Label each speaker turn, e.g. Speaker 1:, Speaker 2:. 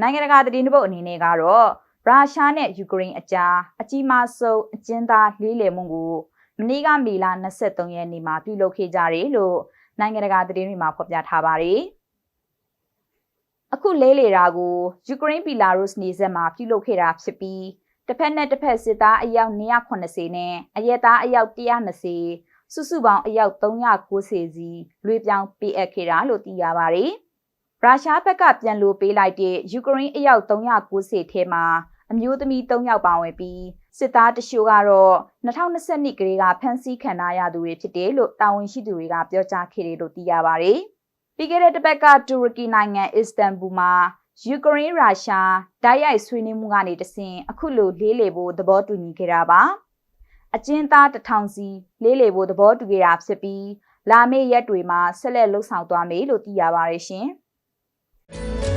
Speaker 1: နိုင်ငံတကာသတင်းတစ်ပုဒ်အနေနဲ့ကတော့ရုရှားနဲ့ယူကရိန်းအကြားအကြီးမားဆုံးအကျဉ်းသားလေးလည်မှုကိုမနေ့ကမေလ23ရက်နေ့မှာပြုလုပ်ခဲ့ကြတယ်လို့နိုင်ငံတကာသတင်းတွေမှာဖော်ပြထားပါတယ်။အခုလေးလေတာကိုယူကရိန်းဘီလာရုစ်နေဆက်မှာပြုလုပ်ခဲ့တာဖြစ်ပြီးတစ်ဖက်နဲ့တစ်ဖက်စစ်သားအယောက်280နဲ့အရက်သားအယောက်120စုစုပေါင်းအယောက်390စီလွှဲပြောင်းပေးအပ်ခဲ့တာလို့သိရပါတယ်။ရုရှားဘက်ကပြန်လို့ပေးလိုက်တဲ့ယူကရိန်းအယောက်390ထဲမှာအမျိုးသမီး3ယောက်ပါဝင်ပြီးစစ်သားတချို့ကတော့2022ကလေးကဖမ်းဆီးခံရသူတွေဖြစ်တယ်လို့တာဝန်ရှိသူတွေကပြောကြားခဲ့တယ်လို့သိရပါတယ်။ပြီးခဲ့တဲ့တစ်ပတ်ကတူရကီနိုင်ငံအစ္စတန်ဘူမှာယူကရိန်းရုရှားတိုက်ရိုက်ဆွေးနွေးမှုကနေတဆင့်အခုလိုလေးလေဖို့သဘောတူညီခဲ့တာပါ။အကျဉ်းသား1000စီလေးလေဖို့သဘောတူခဲ့တာဖြစ်ပြီးလာမယ့်ရက်တွေမှာဆက်လက်လှုပ်ဆောင်သွားမယ်လို့သိရပါတယ်ရှင်။